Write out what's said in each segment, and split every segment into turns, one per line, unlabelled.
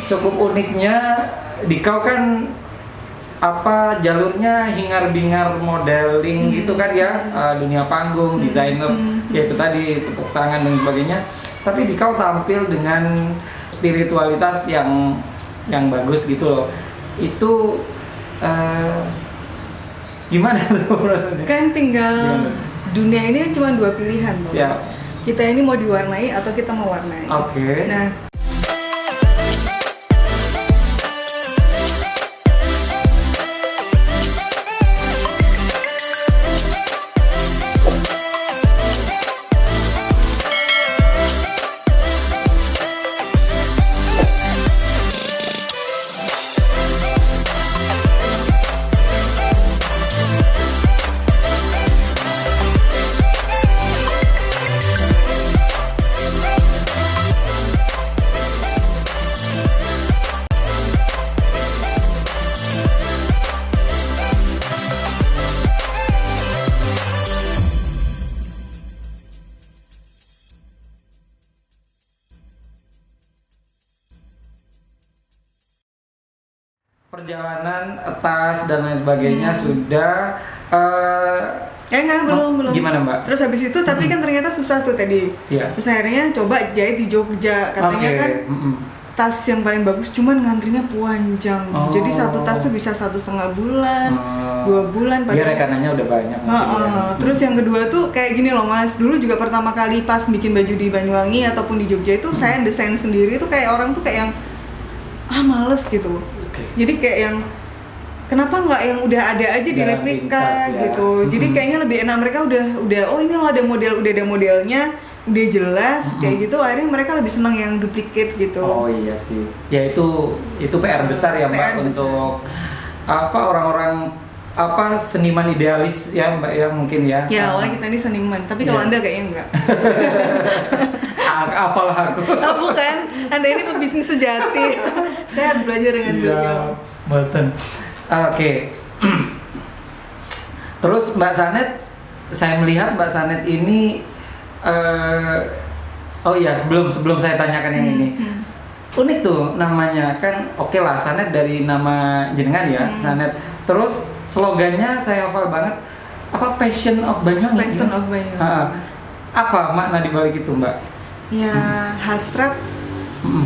cukup uniknya Dikau kan jalurnya hingar-bingar modeling gitu kan ya, dunia panggung, desainer, yaitu tadi tepuk tangan dan sebagainya. Tapi Dikau tampil dengan spiritualitas yang bagus gitu loh. Itu gimana tuh?
Kan tinggal dunia ini kan cuma 2 pilihan.
Siap.
Kita ini mau diwarnai atau kita mau warnai.
Oke.
Nah,
perjalanan tas dan lain sebagainya sudah
belum.
Gimana Mbak?
Terus habis itu tapi kan ternyata susah tuh tadi.
Iya.
Terus akhirnya coba jahit di Jogja. Katanya kan tas yang paling bagus, cuman ngantrinya panjang. Jadi satu tas tuh bisa 1,5 bulan, 2 bulan.
Dia rekanannya udah banyak.
Terus yang kedua tuh kayak gini loh Mas. Dulu juga pertama kali pas bikin baju di Banyuwangi ataupun di Jogja itu saya desain sendiri tuh kayak orang tuh kayak yang males gitu. Jadi kayak yang kenapa nggak yang udah ada aja di replika gitu. Jadi kayaknya lebih enak mereka udah oh ini loh ada modelnya, udah jelas kayak gitu. Akhirnya mereka lebih senang yang duplicate gitu.
Oh iya sih. Ya itu PR besar ya Mbak untuk orang-orang seniman idealis ya Mbak ya mungkin ya.
Ya awalnya kita ini seniman, tapi kalau Anda kayaknya enggak.
Apalah aku.
Bukan, Anda ini pebisnis sejati. Saya harus belajar dengan beliau.
Betul. Oke. Terus Mbak Sanet, saya melihat Mbak Sanet ini sebelum saya tanyakan yang ini. Unik tuh namanya kan, oke lah Sanet dari nama jenengan ya, Sanet. Terus slogannya saya hafal banget, Passion of Banyuwangi.
Passion of Banyuwangi.
Apa makna dibalik itu Mbak?
Ya, hasrat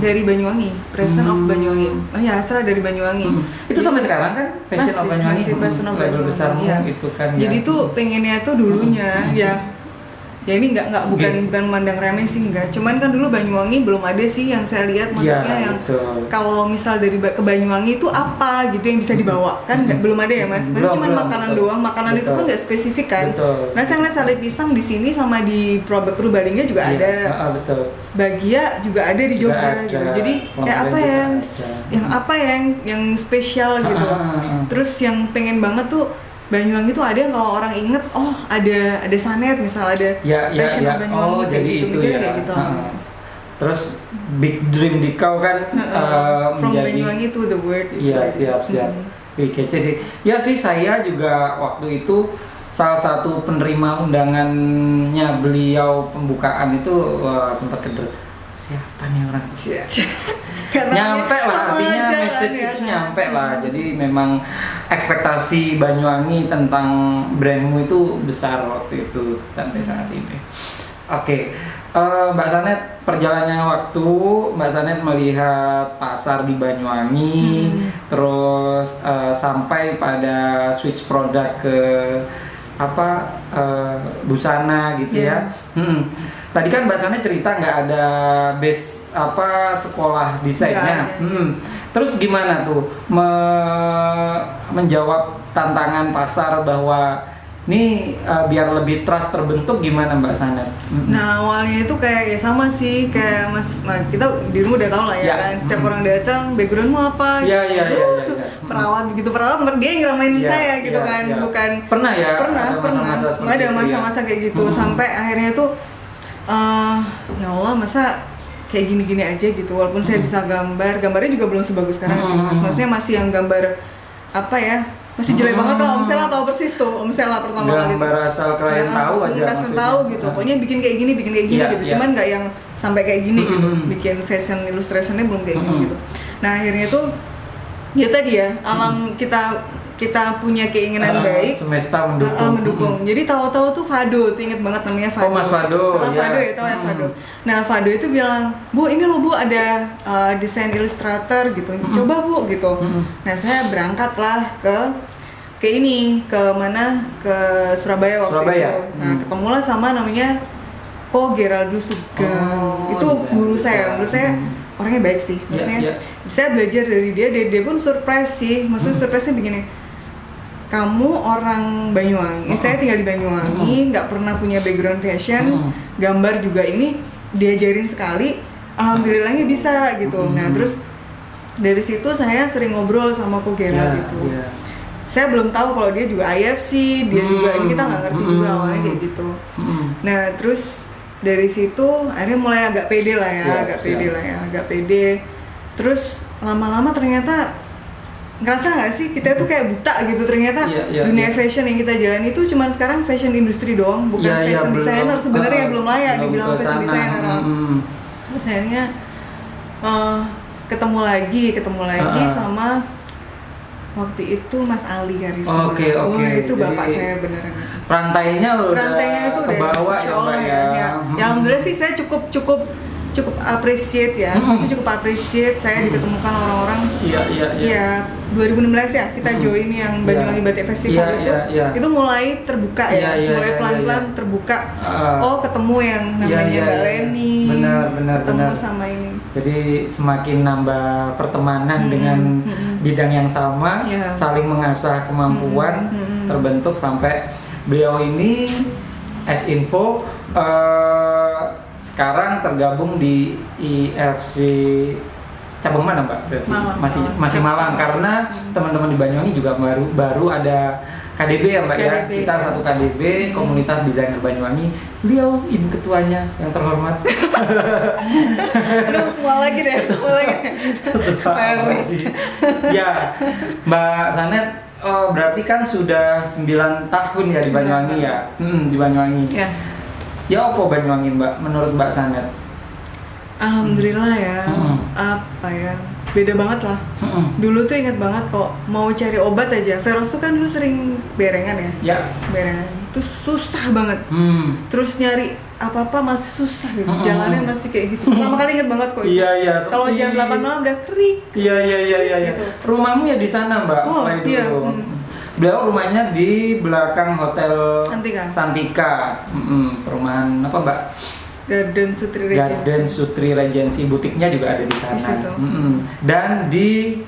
dari Banyuwangi, Passion of Banyuwangi. Oh ya, hasrat dari Banyuwangi.
Itu sampai sekarang kan Passion of Banyuwangi.
Masih Passion of Banyuwangi.
Besarmu
Ya.
itu kan.
Jadi tuh pengennya tuh dulunya ya ini bukan memandang remeh sih enggak. Cuman kan dulu Banyuwangi belum ada sih yang saya lihat maksudnya yang kalau misal dari ke Banyuwangi itu apa gitu yang bisa dibawa kan belum ada ya Mas. Cuma makanan doang, makanan itu kan nggak spesifik kan. Nah saya ngeliat sate pisang di sini sama di Purbalingga juga ada. Bagia juga ada di Jogja gitu. Jadi kayak apa yang spesial gitu. Terus yang pengen banget tuh Banyuwangi itu ada yang kalau orang inget, ada Sanet misal ada Passion of Banyuwangi
jadi
gitu,
itu ya.
Kayak gitu.
Terus big dream Dikau kan
from
menjadi
Banyuwangi to the world.
Iya siap. Kece sih. Ya sih saya juga waktu itu salah satu penerima undangannya beliau pembukaan itu sempat keder. Siapa nih orang? Nyampe lah, artinya message itu nyampe lah. Jadi memang ekspektasi Banyuwangi tentang brandmu itu besar waktu itu sampai saat ini. Oke, Mbak Sanet, perjalanannya waktu Mbak Sanet melihat pasar di Banyuwangi, terus sampai pada switch produk ke busana gitu ya. Tadi kan Mbak Sanet cerita nggak ada base sekolah desainnya. Terus gimana tuh menjawab tantangan pasar bahwa ini biar lebih trust terbentuk gimana Mbak Sanet?
Nah awalnya itu kayak ya sama sih kayak kita di rumah udah tau lah ya kan. Setiap orang datang backgroundmu apa? Perawat dia yang ngeramain saya gitu kan. Bukan
pernah
ada masa-masa kayak gitu sampai akhirnya tuh ya Allah masa kayak gini-gini aja gitu walaupun saya bisa gambarnya juga belum sebagus sekarang sih Mas. Maksudnya masih yang gambar masih jelek banget lah. Om Sela tahu persis tuh Om Sela pertama kali
gambar asal klien tahu aja
maksudnya tahu gitu pokoknya bikin kayak gini gitu cuman nggak yang sampai kayak gini gitu bikin fashion illustrationnya belum kayak gini gitu. Nah akhirnya tuh ya tadi ya alam kita punya keinginan baik,
semesta mendukung.
Jadi tahu-tahu tuh Fado, tuh inget banget namanya Fado.
Oh Mas Fado,
Fado ya, tahu ya Fado. Nah Fado itu bilang, Bu ini loh Bu ada desain ilustrator gitu, coba Bu gitu. Nah saya berangkatlah ke mana ke Surabaya waktu itu. Nah ketemulah sama namanya Ko Geraldo Sugeng. Itu guru saya orangnya baik sih, maksudnya saya belajar dari dia pun surprise sih, maksudnya surprise-nya begini, kamu orang Banyuwangi, saya tinggal di Banyuwangi, nggak pernah punya background fashion, gambar juga ini diajarin sekali, alhamdulillahnya bisa gitu. Nah terus dari situ saya sering ngobrol sama Ko Gerald gitu. Saya belum tahu kalau dia juga IFC, dia juga ini kita nggak ngerti juga awalnya kayak gitu. Nah terus dari situ akhirnya mulai agak pede lah ya, agak pede. Terus lama-lama ternyata ngerasa nggak sih kita tuh kayak buta gitu, ternyata dunia fashion yang kita jalani itu cuman sekarang fashion industri doang, bukan fashion designer sebenarnya, belum layak dibilang fashion designer. Terus akhirnya ketemu lagi sama waktu itu Mas Ali Karisma.
Oke.
Itu bapak saya beneran.
Rantainya
itu
ke bawah ya.
Ya alhamdulillah sih saya cukup appreciate ya. Maksudnya cukup appreciate saya diketemukan orang-orang. Iya. 2016 ya kita join yang Banyuwangi Batik Festival itu mulai terbuka ya, mulai pelan-pelan terbuka. Ketemu yang namanya Mbak Leni.
Benar.
Ketemu sama ini.
Jadi semakin nambah pertemanan dengan bidang yang sama, saling mengasah kemampuan, terbentuk sampai beliau ini info sekarang tergabung di IFC cabang mana Mbak? Berarti
Malang.
Masih Malang karena teman-teman di Banyuwangi juga baru ada KDB ya Mbak ya. Kita satu KDB, Komunitas Desainer Banyuwangi. Beliau ibu ketuanya yang terhormat.
Aduh, mau lagi deh.
Ya, Mbak Sanet berarti kan sudah 9 tahun ya di Banyuwangi ya. Di Banyuwangi. Ya apa Banyuwangi Mbak menurut Mbak Sanet?
Alhamdulillah ya, apa ya, beda banget lah. Dulu tuh ingat banget kok mau cari obat aja, Veros tuh kan dulu sering berengan ya, berengan, itu susah banget. Terus nyari apa-apa masih susah gitu, jalannya masih kayak gitu. Pertama kali ingat banget kok itu.
Iya.
Kalau jam 8 malam udah kering.
Iya. Gitu. Rumahmu ya di sana Mbak?
Iya.
Beliau rumahnya di belakang Hotel
Santika.
Perumahan apa Mbak?
Garden
Sutri Regency, butiknya juga ada di sana. Dan di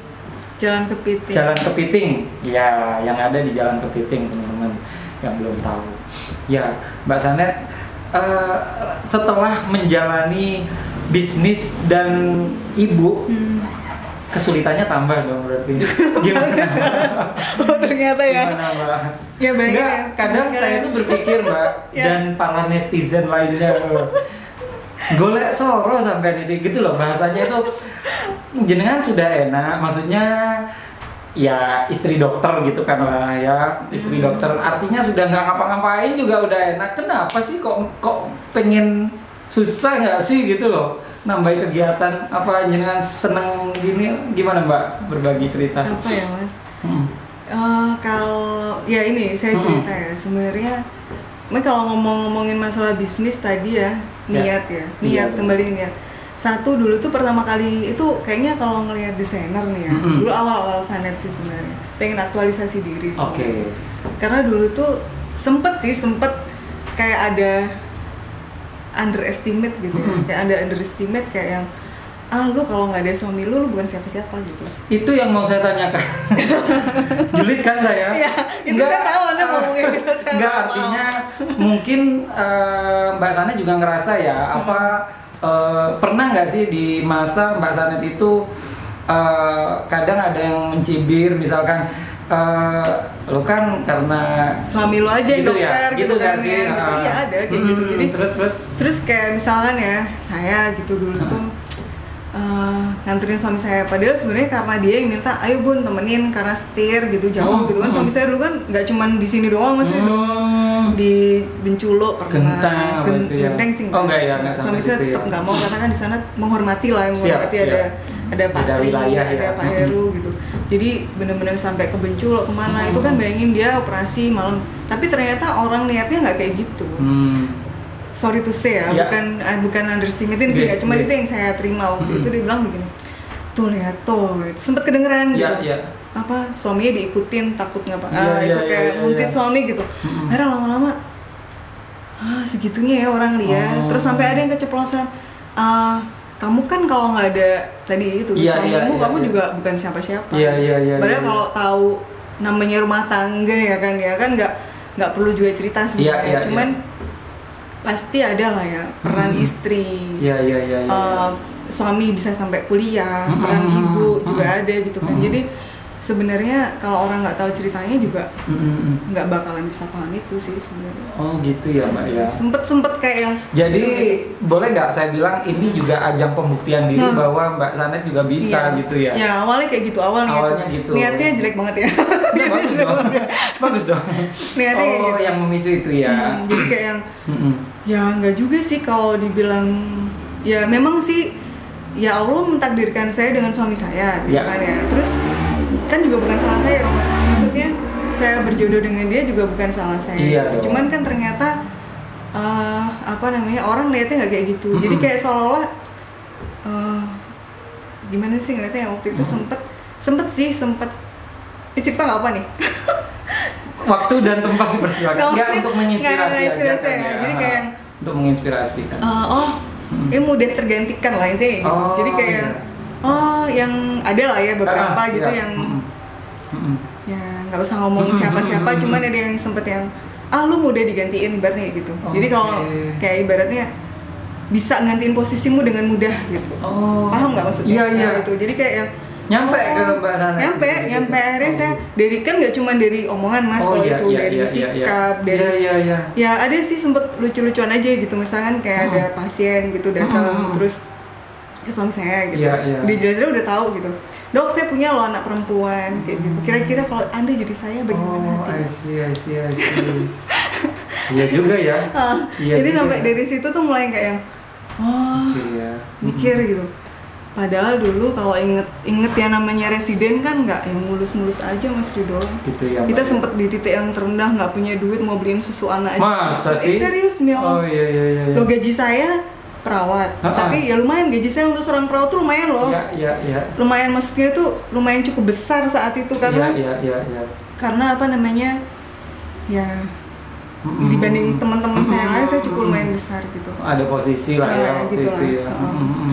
Jalan
Kepiting. Ya, yang ada di Jalan Kepiting teman-teman yang belum tahu. Ya, Mbak Sanet setelah menjalani bisnis dan ibu, kesulitannya tambah dong berarti. Gimana?
Ternyata ya.
Gimana Mbak?
Ya bayangin ya.
Kadang saya tuh berpikir Mbak dan para netizen lainnya golek soro sampai ini gitu loh, bahasanya itu jenengan sudah enak, maksudnya ya istri dokter gitu kan lah ya, istri dokter artinya sudah nggak ngapa-ngapain juga udah enak, kenapa sih kok pengen susah nggak sih gitu loh, nambahin kegiatan apa, jenengan seneng gini, gimana Mbak berbagi cerita?
Apa ya Mas? Kalau ya ini saya cerita ya sebenarnya, kalau ngomongin masalah bisnis tadi ya niat kembali niat. Satu dulu tuh pertama kali itu kayaknya kalau ngelihat desainer nih ya, dulu awal-awal Sanet sih sebenarnya pengen aktualisasi diri. Karena dulu tuh sempet kayak ada underestimate gitu ya, kayak ada underestimate kayak yang lu kalau nggak ada suami lu bukan siapa-siapa gitu.
Itu yang mau saya tanyakan. Julid kan saya?
Iya, itu kan tahu Anda ngomongin gitu.
Enggak, artinya mungkin Mbak Sanet juga ngerasa ya, pernah nggak sih di masa Mbak Sanet itu kadang ada yang mencibir, misalkan lo kan karena
suami lo aja
gitu
dokter
ya, gitu kan sih?
Iya ada kayak gitu. Jadi terus kayak misalkan ya saya gitu dulu tuh nganterin suami saya, padahal sebenarnya karena dia yang minta ayo bun temenin karena setir gitu jauh gitu kan. Suami saya dulu kan nggak cuman di sini doang, maksudnya di Benculo pernah, Genteng sih
enggak ya,
suami saya tetap nggak mau karena kan di sana menghormati lah, menghormati ada ada Pak
beda
Tri,
wilayah,
ada Pak Heru gitu. Jadi benar-benar sampai ke Bencul kemana itu kan bayangin dia operasi malam. Tapi ternyata orang niatnya nggak kayak gitu. Sorry to say ya, bukan underestimating sih, cuma itu yang saya terima waktu itu. Dia bilang begini, tuh lihat tuh, sempet kedengeran gitu. Apa suaminya diikutin takut nggak itu kayak nguntit suami gitu. Akhirnya lama-lama segitunya ya orang lihat. Terus sampai ada yang keceplosan, kamu kan kalau nggak ada tadi itu suamimu, kamu juga bukan siapa-siapa. Padahal kalau tahu namanya rumah tangga ya kan nggak perlu juga cerita sebenarnya. Cuman pasti ada lah ya peran istri. Suami bisa sampai kuliah, peran ibu juga ada gitu kan. Jadi sebenarnya kalau orang nggak tahu ceritanya juga nggak bakalan bisa paham itu sih sebenarnya.
Oh gitu ya Mbak ya.
Sempet kayak yang.
Jadi boleh nggak saya bilang ini juga ajang pembuktian diri bahwa Mbak Sanet juga bisa gitu ya? Ya
awalnya kayak gitu, awalnya gitu. Niatnya jelek banget ya.
Bagus dong. Bagus dong.
Niatnya kayak gitu.
Yang memicu itu ya.
Jadi kayak yang ya nggak juga sih kalau dibilang ya memang sih ya Allah mentakdirkan saya dengan suami saya gitu kan ya. Terus kan juga bukan salah saya, maksudnya saya berjodoh dengan dia juga bukan salah saya. Cuman kan ternyata orang lihatnya nggak kayak gitu. Jadi kayak seolah-olah gimana sih ngeliatnya waktu itu sempet cerita nggak apa nih?
Waktu dan tempat dipersilakan. Nggak untuk menginspirasi aja kan ya.
Jadi kayak
untuk menginspirasi kan.
Mudah tergantikan lah intinya gitu. Jadi kayak yang ada lah ya beberapa gitu yang ya nggak usah ngomong siapa-siapa, cuman ada yang sempet yang lu mudah digantiin ibaratnya gitu. Jadi kalau kayak ibaratnya bisa ngantiin posisimu dengan mudah gitu. Paham nggak maksudnya?
Iya.
Itu. Jadi kayak yang
nyampe ke bahasannya.
Nyampe akhirnya saya dari kan nggak cuma dari omongan mas itu dari sikap dari ya ada sih sempet lucu-lucuan aja gitu, misalkan kayak ada pasien gitu datang terus ke suami saya gitu, udah jelas-jelas udah tahu gitu, dok saya punya loh anak perempuan kayak gitu, kira-kira kalau anda jadi saya bagaimana?
I see. Iya juga ya.
Jadi sampai dari situ tuh mulai kayak yang mikir gitu. Padahal dulu kalau inget ya namanya residen kan nggak yang mulus-mulus aja Mas Ridho. Gitu ya, kita sempet di titik yang terendah, nggak punya duit mau beliin susu anak aja.
Masa sih?
Serius Mio.
Iya.
Lo gaji saya perawat, tapi ya lumayan gaji saya untuk seorang perawat tuh lumayan loh.
Iya.
Lumayan, maksudnya tuh lumayan cukup besar saat itu karena karena ya dibanding teman-teman saya yang lain saya cukup lumayan besar gitu.
Ada posisi lah ya waktu
gitu
itu ya.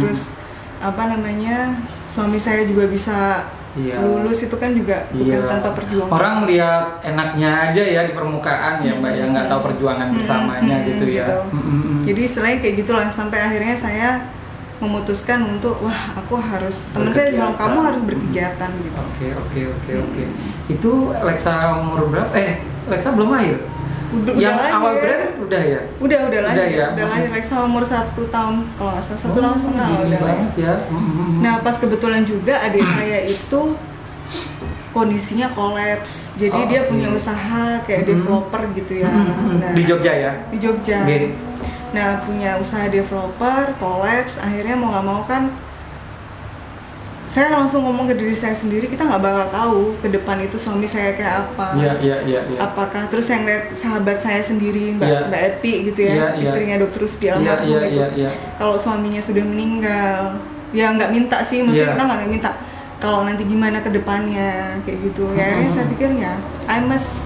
Terus suami saya juga bisa lulus, itu kan juga bukan tanpa perjuangan. Orang
lihat enaknya aja ya di permukaan ya Mbak, yang nggak tahu perjuangan bersamanya gitu ya.
Jadi istilahnya kayak gitulah, sampai akhirnya saya memutuskan untuk aku harus, teman saya bilang kamu harus berkegiatan gitu.
Oke. Itu Lexa umur berapa? Lexa belum lahir? Yang
lahir.
Awal brand udah ya?
Udah lahir. Udah lahir Lexa umur 1 tahun kalau nggak salah, 1 tahun setengah udah lahir.
Ya.
Nah pas kebetulan juga adik saya itu kondisinya kolaps, jadi dia punya usaha kayak developer gitu ya. Nah,
di Jogja ya?
Di Jogja.
Okay.
Nah punya usaha developer, kolaps, akhirnya mau nggak mau kan saya langsung ngomong ke diri saya sendiri, kita nggak bakal tahu ke depan itu suami saya kayak apa.
Iya.
Apakah terus yang lihat sahabat saya sendiri Mbak Epi gitu ya, istrinya Dokter Rusdi almarhum gitu. Kalau suaminya sudah meninggal, ya nggak minta sih, maksudnya kita nggak minta. Kalau nanti gimana ke depannya kayak gitu. Ya akhirnya saya pikir ya, I must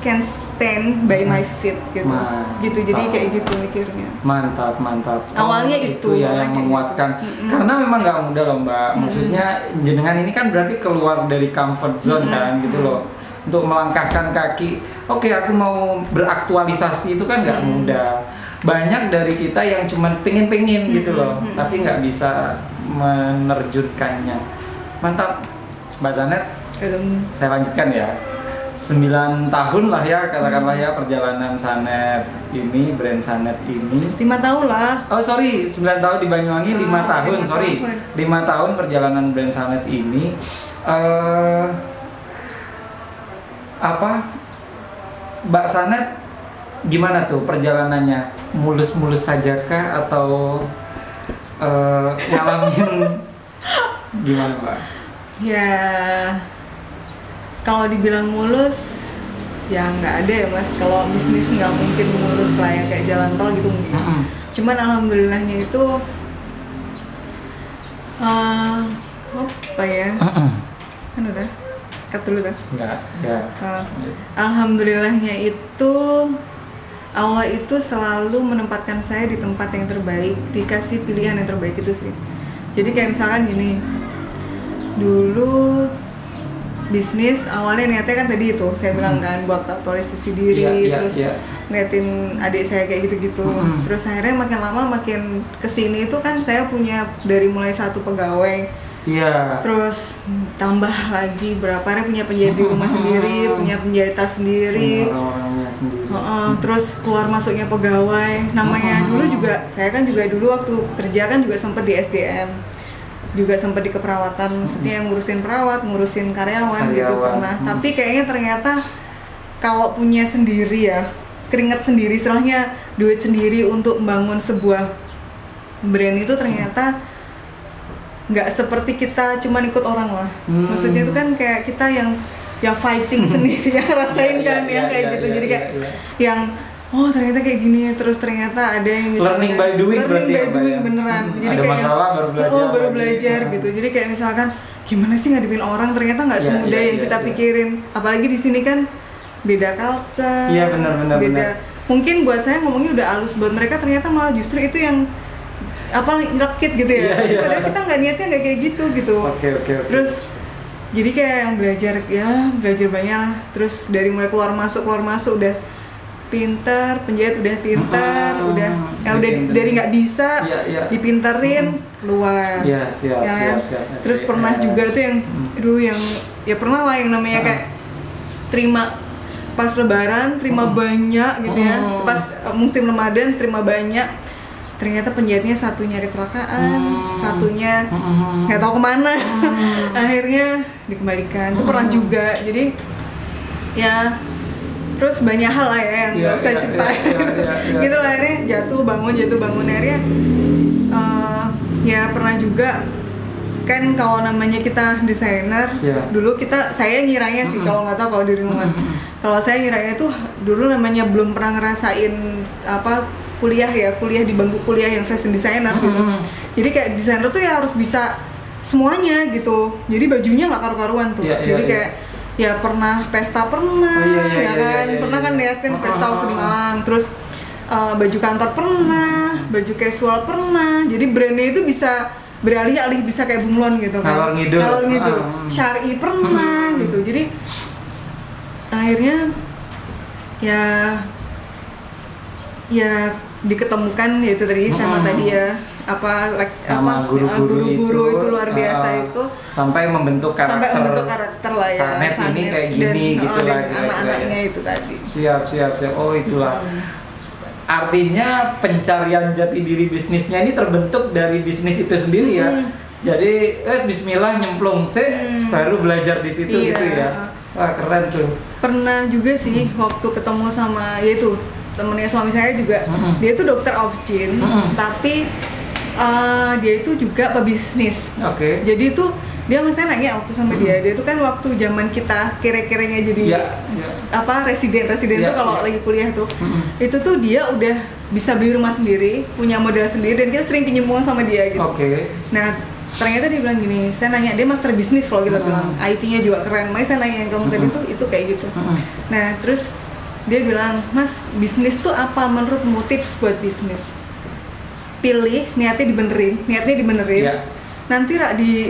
can stand by my feet gitu. Gitu, jadi kayak gitu mikirnya.
Mantap.
Awalnya itu
ya yang menguatkan. Karena memang nggak mudah loh Mbak. Maksudnya jenengan ini kan berarti keluar dari comfort zone kan gitu loh. Untuk melangkahkan kaki, oke, aku mau beraktualisasi itu kan nggak mudah. Banyak dari kita yang cuman pengen gitu loh, tapi nggak bisa menerjunkannya. Mantap, Mbak Sanet. Saya lanjutkan ya. 9 tahun lah ya, katakanlah ya perjalanan Sanet ini, brand Sanet ini
5 tahun lah.
9 tahun di Banyuwangi, 5 tahun, 5 tahun perjalanan brand Sanet ini. Mbak Sanet gimana tuh perjalanannya? Mulus-mulus sajakah atau ngalamin Gimana Mbak?
Ya kalau dibilang mulus ya nggak ada ya Mas. Kalau bisnis nggak mungkin mulus lah yang kayak jalan tol gitu mungkin. Cuman alhamdulillahnya itu apa ya? Kan udah cut dulu kan?
Enggak, ya.
Alhamdulillahnya itu Allah itu selalu menempatkan saya di tempat yang terbaik, dikasih pilihan yang terbaik itu sih. Jadi kayak misalkan gini, dulu bisnis awalnya niatnya kan tadi itu saya bilang kan buat aktualisasi diri, terus ngeliatin adik saya kayak gitu-gitu. Terus akhirnya makin lama makin kesini itu kan saya punya dari mulai 1 pegawai. Terus tambah lagi berapa hari punya penjahit di rumah sendiri, punya penjahit tas sendiri. Terus keluar masuknya pegawai. Namanya dulu juga saya kan juga dulu waktu kerja kan juga sempat di SDM. Juga sempat di keperawatan, maksudnya yang ngurusin perawat, ngurusin karyawan gitu pernah. Tapi kayaknya ternyata kalau punya sendiri ya, keringat sendiri, istilahnya duit sendiri untuk membangun sebuah brand itu ternyata nggak seperti kita cuma ikut orang lah. Maksudnya itu kan kayak kita yang fighting sendiri, yang rasain kan, yang kayak gitu. Jadi kayak yang oh ternyata kayak gini, terus ternyata ada yang misalkan
learning by doing
beneran. Jadi
ada
kayak
masalah
baru belajar gitu. Jadi kayak misalkan gimana sih ngadepin orang, ternyata nggak semudah yang kita pikirin. Apalagi di sini kan beda culture. Beda. Mungkin buat saya ngomongnya udah halus, buat mereka ternyata malah justru itu yang apa nyelekit gitu ya. Padahal kita nggak niatnya nggak kayak gitu. Terus jadi kayak yang belajar banyak lah. Terus dari mulai keluar masuk udah pintar, penjahit udah pintar, udah dari nggak bisa dipinterin keluar. Siap. Terus pernah juga tuh yang ya pernah lah yang namanya kayak terima pas lebaran terima banyak gitu ya. Pas musim Ramadan terima banyak. Ternyata penjahitnya satunya kecelakaan, satunya nggak tahu kemana. Akhirnya dikembalikan. Itu pernah juga. Jadi ya terus banyak hal lah ya yang nggak usah ceritain. Gitu lah akhirnya jatuh bangun akhirnya ya pernah juga kan kalau namanya kita desainer dulu saya ngiranya sih kalau nggak tahu kalau diri Mas. Kalau saya ngiranya tuh dulu namanya belum pernah ngerasain kuliah di bangku kuliah yang fashion designer gitu. Jadi kayak desainer tuh ya harus bisa semuanya gitu. Jadi bajunya nggak karu-karuan tuh. Jadi kayak ya pernah pesta pernah, pernah kan liatin pesta waktu di Malang, terus baju kantor pernah, baju casual pernah, jadi brandnya itu bisa beralih-alih, bisa kayak bunglon gitu kan, ngalor ngidul, syari pernah gitu, jadi akhirnya ya diketemukan yaitu tadi sama tadi ya guru-guru itu luar biasa itu
sampai membentuk
karakter lah ya.
Sanet ini kayak gini gitu lah
anak-anaknya itu tadi.
Siap. Oh itulah. Artinya pencarian jati diri bisnisnya ini terbentuk dari bisnis itu sendiri ya. Jadi bismillah nyemplung baru belajar di situ gitu ya. Wah keren tuh. Pernah juga sih waktu ketemu sama yaitu temennya suami saya juga, dia itu dokter Aufcin, tapi dia itu juga pebisnis. Jadi itu dia saya nanya waktu sama dia itu kan waktu zaman kita kira-kiranya jadi residen tuh kalau lagi kuliah tuh, itu tuh dia udah bisa beli rumah sendiri, punya modal sendiri dan kita sering pinjam uang sama dia gitu. Nah ternyata dia bilang gini, saya nanya dia master bisnis kalau kita bilang, IT-nya juga keren. Makanya saya nanya yang kamu tadi itu kayak gitu. Nah terus dia bilang, Mas, bisnis tuh apa menurutmu tips buat bisnis? Pilih, niatnya dibenerin, nanti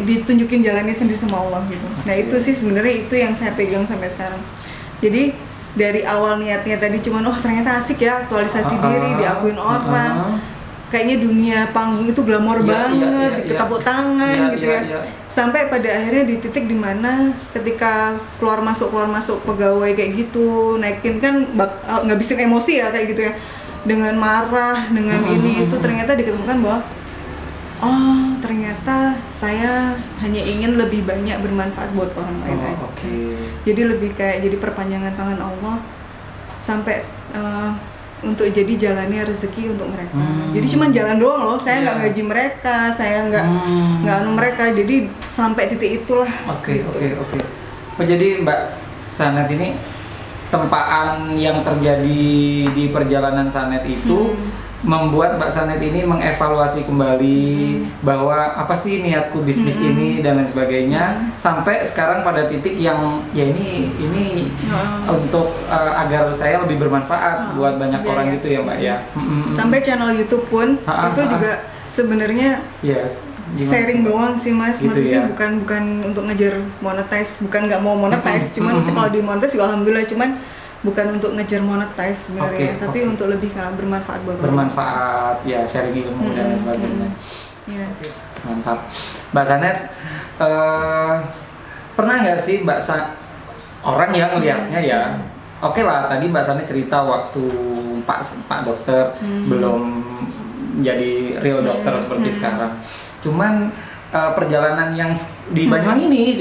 ditunjukin jalannya sendiri sama Allah gitu. Nah itu sih sebenarnya itu yang saya pegang sampai sekarang. Jadi dari awal niatnya tadi cuman ternyata asik ya aktualisasi diri, diakuin orang. Kayaknya dunia panggung itu glamor banget, ketepuk tangan gitu ya. Sampai pada akhirnya di titik dimana ketika keluar masuk pegawai kayak gitu, naikin kan ngabisin emosi ya kayak gitu ya. Dengan marah, dengan ini itu ternyata diketemukan bahwa ternyata saya hanya ingin lebih banyak bermanfaat buat orang lain aja. Jadi lebih kayak jadi perpanjangan tangan Allah sampai
untuk jadi jalannya rezeki untuk mereka. Jadi cuma jalan doang loh, saya nggak gaji mereka, saya nggak mereka, jadi sampai titik itulah.
Oke. Oh, jadi Mbak Sanet ini tempaan yang terjadi di perjalanan Sanet itu membuat Mbak Sanet ini mengevaluasi kembali bahwa apa sih niatku bisnis ini dan lain sebagainya, sampai sekarang pada titik yang ya ini untuk agar saya lebih bermanfaat buat banyak orang gitu ya Mbak ya.
Sampai channel YouTube pun itu juga sebenarnya sharing doang sih Mas, gitu maksudnya bukan untuk ngejar monetize, bukan nggak mau monetize, cuman kalau di monetize juga alhamdulillah, cuman bukan untuk ngejar monetize sebenarnya, tapi untuk lebih bermanfaat buat orang. Bermanfaat,
ya sharing ilmu dan sebagainya. Mantap. Mbak Sanet, pernah nggak sih orang yang melihatnya ya, oke lah tadi Mbak Sanet cerita waktu Pak dokter belum jadi real dokter seperti sekarang. Cuman perjalanan yang di Banyuwangi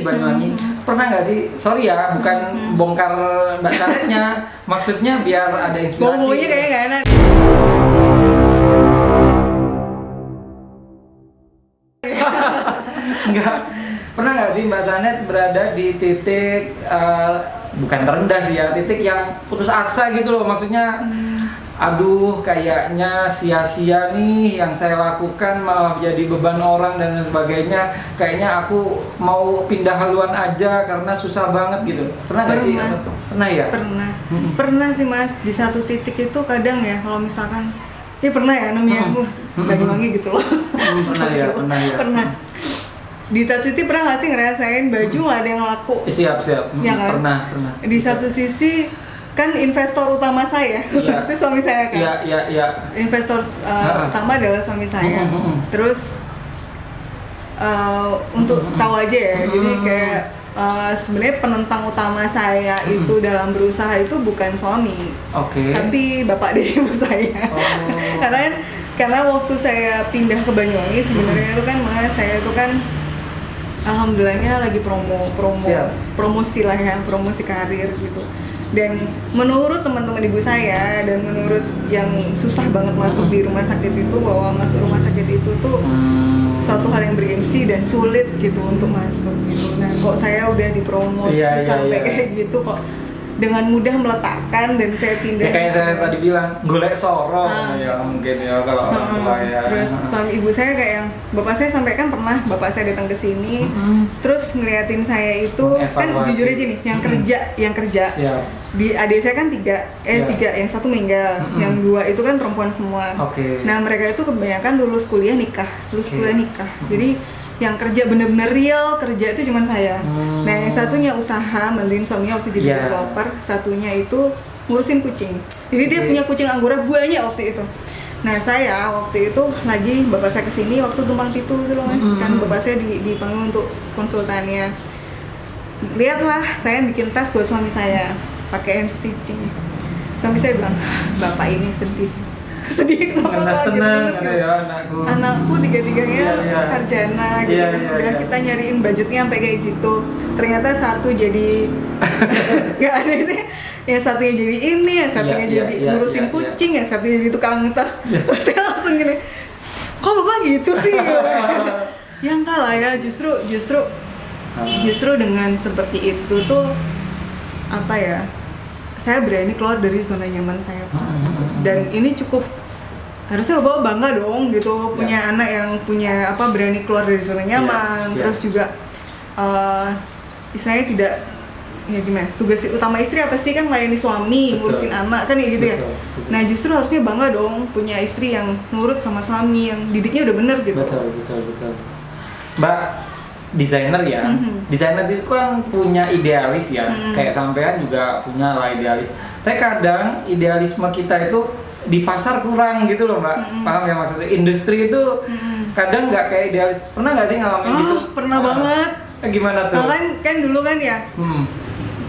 pernah nggak sih, sorry ya bukan bongkar Mbak Sanetnya, maksudnya biar ada inspirasi.
Bomonya kayaknya nggak enak.
Enggak, pernah nggak sih Mbak Sanet berada di titik bukan terendah sih ya, titik yang putus asa gitu loh, maksudnya aduh kayaknya sia-sia nih yang saya lakukan, malah jadi beban orang dan sebagainya, kayaknya aku mau pindah haluan aja karena susah banget gitu. Pernah nggak sih? Pernah ya?
Pernah sih Mas, di satu titik itu kadang ya kalau misalkan ini pernah ya namanya Banyuwangi gitu loh. Pernah. Di satu titik pernah nggak sih ngerasain baju nggak ada yang laku?
Siap.
Ya kan?
Pernah.
Di satu sisi kan investor utama saya itu suami saya kan.
Iya.
Investor utama adalah suami saya. Terus untuk tahu aja ya, jadi kayak sebenarnya penentang utama saya itu dalam berusaha itu bukan suami, tapi bapak dari ibu saya. Karena waktu saya pindah ke Banyuwangi sebenarnya itu kan saya itu kan alhamdulillahnya lagi promosi lah ya, promosi karir gitu. Dan menurut teman-teman ibu saya dan menurut yang susah banget masuk di rumah sakit itu, bahwa masuk rumah sakit itu tuh suatu hal yang bergengsi dan sulit gitu untuk masuk gitu. Nah kok saya udah dipromosi sampai kayak gitu, kok dengan mudah meletakkan dan saya pindah.
Ya kayak saya tadi bilang, golek sorong ya mungkin ya kalau orang tua ya.
Terus suami ibu saya kayak yang bapak saya sampaikan, pernah bapak saya datang ke sini, terus ngeliatin saya itu kan jujur aja nih, yang kerja. Siap. Di adik saya kan tiga, yang satu meninggal, yang dua itu kan perempuan semua. Nah mereka itu kebanyakan lulus kuliah nikah. Jadi yang kerja bener-bener real kerja itu cuma saya. Nah yang satunya usaha bantuin suaminya waktu jadi developer, satunya itu ngurusin kucing. Jadi dia punya kucing Anggora banyak waktu itu. Nah saya waktu itu lagi bapak saya kesini waktu tumpang pitu itu loh Mas, kan bapak saya dipanggil untuk konsultannya. Lihatlah saya bikin tas buat suami saya, pakai hand stitching. Suami saya bilang, bapak ini sedih kenapa gitu. Anakku tiga-tiganya sarjana gitu, udah kita nyariin budgetnya sampai kayak gitu, ternyata satu jadi nggak ada sih, yang satunya jadi ini, yang satunya jadi ngurusin kucing, yang satunya jadi tukang tas. Terus saya langsung gini, kok bapak gitu sih? Ya enggak lah ya, justru dengan seperti itu tuh apa ya, saya berani keluar dari zona nyaman saya Pak. Dan ini cukup, harusnya bapak bangga dong gitu, punya anak yang punya berani keluar dari zona nyaman. Terus juga istilahnya tidak ya gimana, tugas utama istri apa sih, kan melayani suami, ngurusin anak kan ya gitu ya. Nah justru harusnya bangga dong punya istri yang nurut sama suami, yang didiknya udah bener gitu.
Betul. Mbak desainer ya, desainer itu kan punya idealis ya, kayak sampean juga punya lah idealis. Tapi kadang idealisme kita itu di pasar kurang gitu loh Mbak, paham ya maksudnya? Industri itu kadang nggak kayak idealis. Pernah nggak sih ngalamin gitu?
Pernah banget.
Gimana tuh?
Kan dulu kan ya,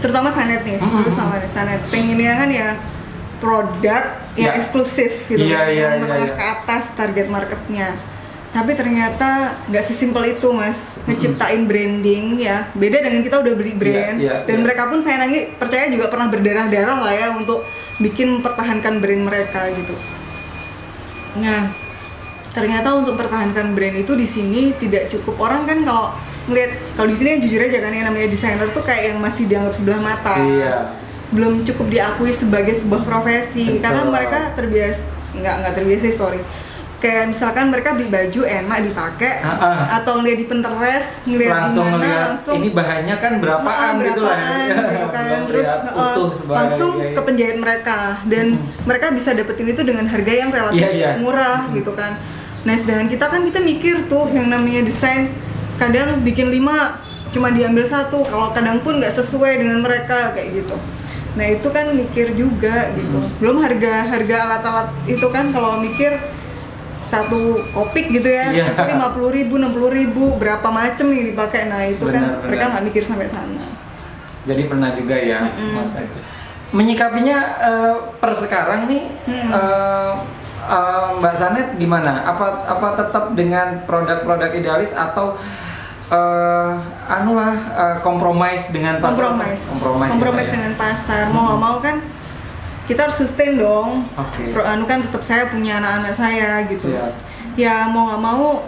terutama Sanet nih, terus sama Sanet pengennya kan ya produk yang eksklusif gitu, yang menengah ke atas target marketnya. Tapi ternyata nggak sesimpel itu Mas, ngeciptain branding ya, beda dengan kita udah beli brand. Dan mereka pun saya percaya juga pernah berdarah-darah lah ya untuk bikin mempertahankan brand mereka gitu. Nah, ternyata untuk mempertahankan brand itu di sini tidak cukup. Orang kan kalau di sini jujur aja kan yang namanya desainer tuh kayak yang masih dianggap sebelah mata.
Iya.
Belum cukup diakui sebagai sebuah profesi.
Betul.
Karena mereka nggak terbiasa, sorry. Kayak misalkan mereka beli baju enak dipakai, atau ngeliat di Pinterest, ngeliat langsung
ini bahannya kan berapaan gitu lah,
gitu kan. Terus langsung ke penjahit mereka, dan mereka bisa dapetin itu dengan harga yang relatif murah gitu kan. Nah sedangkan kita mikir tuh yang namanya desain, kadang bikin 5 cuma diambil 1, kalau kadang pun nggak sesuai dengan mereka kayak gitu. Nah itu kan mikir juga gitu. Belum harga alat-alat itu kan, kalau mikir satu kopik gitu ya, itu 50.000, 60.000, berapa macem nih dipakai. Nah itu kan mereka nggak mikir sampai sana.
Jadi pernah juga ya masa itu. Menyikapinya per sekarang nih, Mbak Sanet gimana? Apa tetap dengan produk-produk idealis atau kompromis dengan pasar? Kompromis dengan pasar. Mau nggak mau kan kita harus sustain dong. Kan tetap saya punya anak-anak saya gitu. Siap. Ya mau nggak mau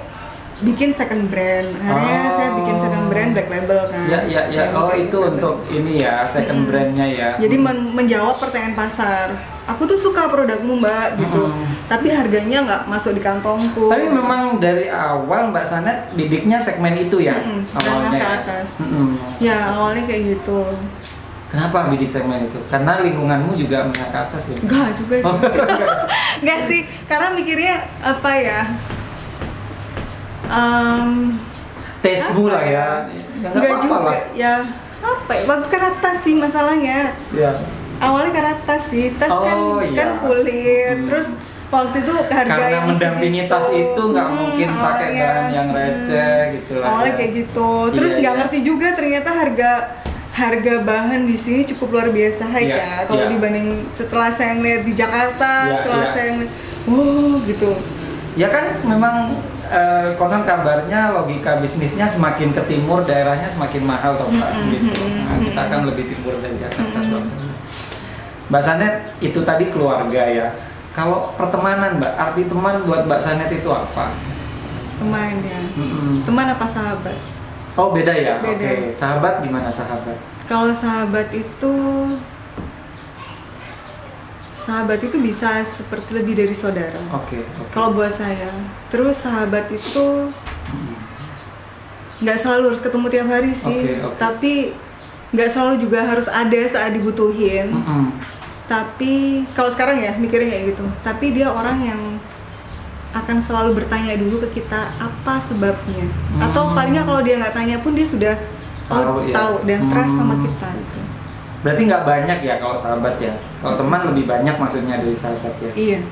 bikin second brand. Akhirnya saya bikin second brand Black Label kan. Ya. Oh itu untuk ini ya, second brandnya ya.
Jadi menjawab pertanyaan pasar. Aku tuh suka produkmu Mbak gitu. Tapi harganya nggak masuk di kantongku.
Tapi memang dari awal Mbak Sanet bidiknya segmen itu ya.
Awalnya ke atas. Ya awalnya kayak gitu.
Kenapa bidik segmen itu? Karena lingkunganmu juga menengah ke atas ya?
Enggak juga sih. Enggak sih, karena mikirnya apa ya?
Tesmu lah ya.
Enggak juga. Lah. Ya apa ya? Waktu ke atas sih masalahnya. Awalnya ke atas sih, tas kan kulit, terus waktu itu harga
karena
yang
mendampingi tas itu nggak mungkin pakai bahan yang receh gitu lah.
Awalnya kayak gitu, terus nggak ngerti juga ternyata harga bahan di sini cukup luar biasa ya. Kalau dibanding setelah saya ngeliat di Jakarta, saya ngeliat, gitu. Ya
kan memang konon kabarnya logika bisnisnya semakin ke timur daerahnya semakin mahal toh Pak. Gitu. Nah, kita akan lebih timur dari Jakarta. Mbak Sanet itu tadi keluarga ya. Kalau pertemanan Mbak, arti teman buat Mbak Sanet itu apa?
Teman ya. Teman apa sahabat?
Oh beda ya? Oke. Sahabat gimana sahabat?
Kalau sahabat itu bisa seperti lebih dari saudara.
Oke.
Kalau buat saya. Terus sahabat itu nggak selalu harus ketemu tiap hari sih. Tapi nggak selalu juga harus ada saat dibutuhin. Tapi kalau sekarang ya mikirnya kayak gitu. Tapi dia orang yang akan selalu bertanya dulu ke kita apa sebabnya, atau palingnya kalau dia nggak tanya pun dia sudah tahu dan trust sama kita gitu.
Berarti nggak banyak ya kalau sahabat ya, kalau teman lebih banyak maksudnya dari sahabat ya.
Iya.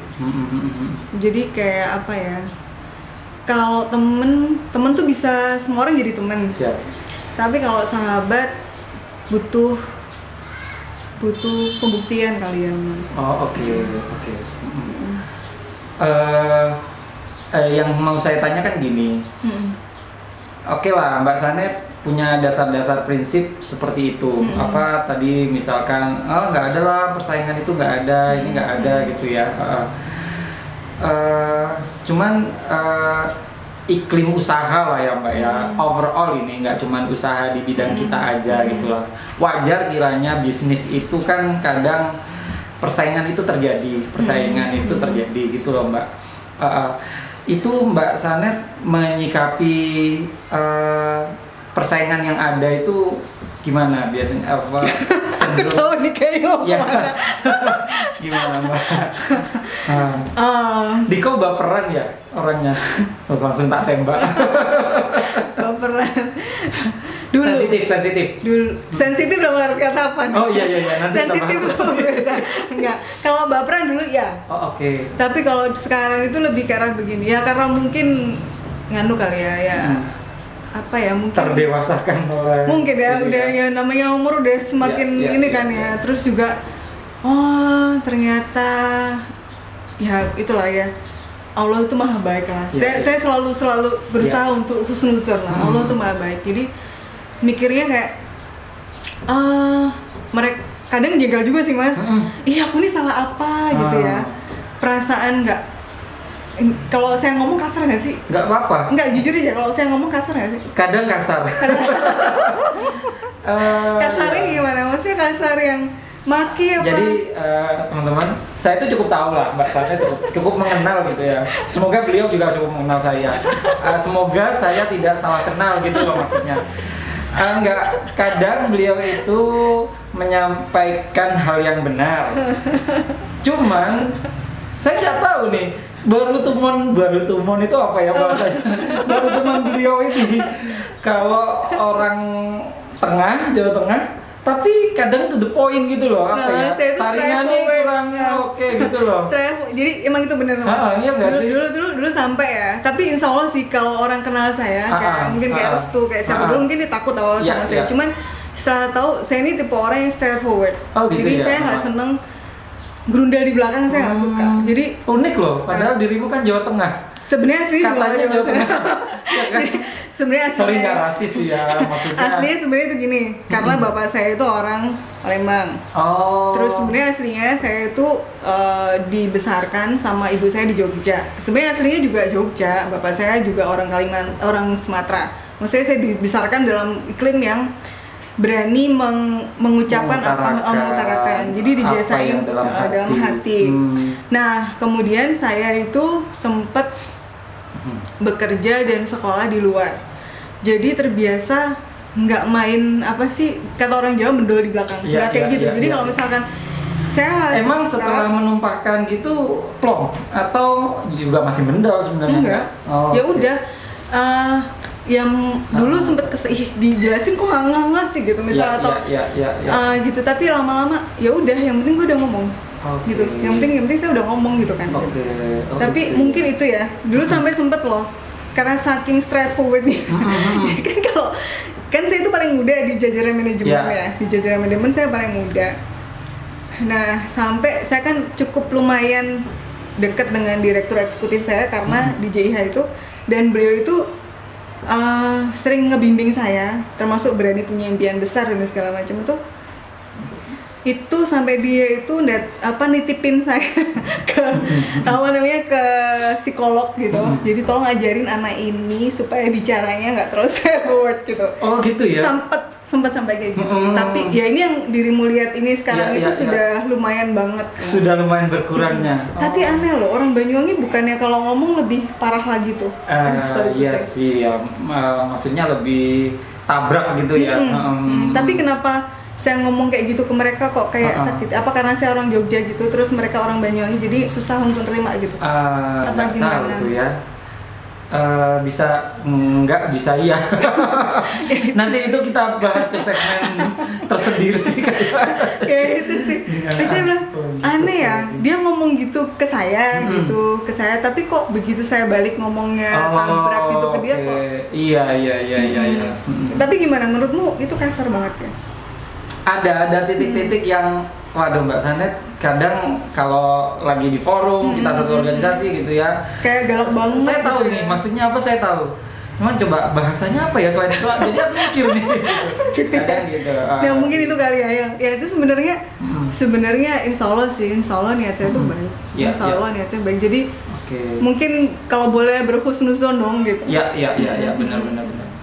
Jadi kayak apa ya, kalau temen tuh bisa semua orang jadi teman. Tapi kalau sahabat butuh pembuktian kali ya Mas.
Oke. Yang mau saya tanyakan gini, oke lah Mbak Sanet punya dasar-dasar prinsip seperti itu. Apa tadi misalkan, nggak ada lah persaingan itu nggak ada, ini nggak ada gitu ya. Cuman iklim usaha lah ya Mbak ya, overall ini nggak cuman usaha di bidang kita aja gitu lah. Wajar kiranya bisnis itu kan kadang persaingan itu terjadi, gitu loh Mbak. Itu Mbak Sanet menyikapi persaingan yang ada itu gimana biasanya? Apa cenderung?
Aku tahu nih kayaknya
ya. Gimana Mbak? Diko baperan ya orangnya, langsung tak tembak.
Baperan. Dulu. Sensitif dalam arti kata apa nih?
Oh iya nanti
sensitif itu beda. Enggak. Kalau baperan dulu ya.
Oke.
Tapi kalau sekarang itu lebih karena begini ya, karena mungkin nganu kali ya. Apa ya, mungkin
terdewasakan oleh
mungkin ya udah ya namanya umur udah semakin kan ya. Terus juga ternyata ya itulah ya, Allah itu maha baik lah. Saya selalu berusaha untuk husnuzon lah. Allah itu maha baik. Jadi mikirnya kayak mereka kadang jengkel juga sih Mas. Iya aku nih salah apa gitu ya. Perasaan nggak, kalau saya ngomong kasar nggak sih?
Nggak apa-apa.
Nggak, jujur aja kalau saya ngomong kasar nggak sih?
Kadang kasar.
Kasarnya gimana? Maksudnya kasar yang maki apa?
Jadi teman-teman, saya itu cukup tahu lah Mbak Sanet cukup mengenal gitu ya. Semoga beliau juga cukup mengenal saya. Semoga saya tidak salah kenal gitu loh maksudnya. Enggak, kadang beliau itu menyampaikan hal yang benar. Cuman saya nggak tahu nih, baru tumon itu apa ya bahasanya? Baru tumon beliau ini kalau orang tengah, Jawa Tengah, tapi kadang to the point gitu loh, apa ya? Saringannya kurang oke gitu loh.
Jadi emang itu benar Mas.
Iya nggak sih?
Dulu sampai ya. Tapi insya Allah sih kalau orang kenal saya, kayak mungkin kayak Restu, kayak siapa dulu mungkin dia takut awal sama saya. Cuman setelah tahu saya ini tipe orang yang straightforward.
Gitu
jadi
ya?
saya nggak seneng gerundel di belakang, saya nggak suka. Jadi
unik loh. Padahal dirimu kan Jawa Tengah.
Sebenarnya sih
katanya Jawa Tengah. Ya kan?
Sebenarnya
sorry nggak rasis sih ya maksudnya.
Aslinya sebenarnya itu gini, karena bapak saya itu orang Palembang. Terus sebenarnya aslinya saya itu dibesarkan sama ibu saya di Jogja. Sebenarnya aslinya juga Jogja, bapak saya juga orang orang Sumatera. Maksudnya saya dibesarkan dalam iklim yang berani mengucapkan mengutarakan. Jadi dibiasain dalam hati. Nah, kemudian saya itu sempat bekerja dan sekolah di luar. Jadi terbiasa nggak main apa sih kata orang Jawa mendol di belakang. Nggak kayak gitu. Jadi kalau misalkan saya
emang setelah menumpahkan gitu plong atau juga masih mendol sebenarnya?
Enggak. Ya udah. Yang dulu sempet dijelasin kok nggak sih gitu misalnya atau gitu, tapi lama-lama ya udah yang penting gue udah ngomong. Gitu, yang penting saya udah ngomong gitu kan. Tapi mungkin itu ya dulu sampai sempet loh karena saking straightforward nih. Kan kalau kan saya itu paling muda di jajaran manajemen ya, di jajaran manajemen saya paling muda. Nah sampai saya kan cukup lumayan dekat dengan direktur eksekutif saya karena di JIH itu, dan beliau itu sering ngebimbing saya, termasuk berani punya impian besar dan segala macam itu sampai dia itu nitipin saya ke ke psikolog gitu. Jadi tolong ajarin anak ini supaya bicaranya nggak terlalu straightforward gitu. Oh gitu ya. Sempat sampai kayak gitu. Tapi ya ini yang dirimu lihat ini sekarang sudah lumayan banget.
Sudah lumayan berkurangnya.
Tapi aneh loh, orang Banyuwangi bukannya kalau ngomong lebih parah lagi tuh.
Iya sih ya, maksudnya lebih tabrak gitu ya.
Tapi kenapa saya ngomong kayak gitu ke mereka kok kayak sakit? Apa karena saya orang Jogja gitu, terus mereka orang Banyuwangi jadi susah untuk terima gitu?
Apa gimana? Tahu tuh ya. Bisa enggak, bisa iya. Nanti itu kita bahas ke segmen tersendiri
kayak itu sih. Saya bilang aneh ya, dia ngomong gitu ke saya gitu, ke saya, tapi kok begitu saya balik ngomongnya tabrak gitu ke dia kok.
Iya.
Tapi gimana menurutmu itu kasar banget ya?
Ada titik-titik yang waduh Mbak Sanet kadang kalau lagi di forum kita satu organisasi gitu ya
kayak galak banget.
Saya tahu gitu ini ya. Maksudnya apa saya tahu. Cuman coba bahasanya apa ya selain itu. Jadi aku mikir nih. Kadang gitu.
Nah mungkin itu kali ya yang ya itu sebenarnya insya Allah niat saya tuh baik. Insya Allah niatnya baik. Jadi mungkin kalau boleh berhusnuzon dong gitu.
Iya benar.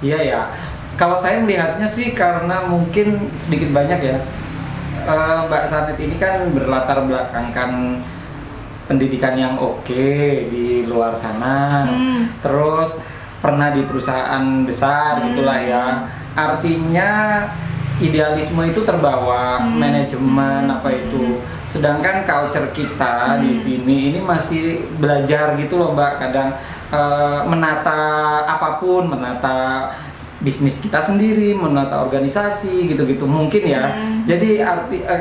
Iya ya. Kalau saya melihatnya sih karena mungkin sedikit banyak ya Mbak Sanet ini kan berlatar belakangkan pendidikan yang oke di luar sana, terus pernah di perusahaan besar gitulah ya. Artinya idealisme itu terbawa, manajemen apa itu. Sedangkan culture kita di sini ini masih belajar gitu loh Mbak, kadang menata apapun, menata bisnis kita sendiri, menata organisasi gitu-gitu mungkin ya. Jadi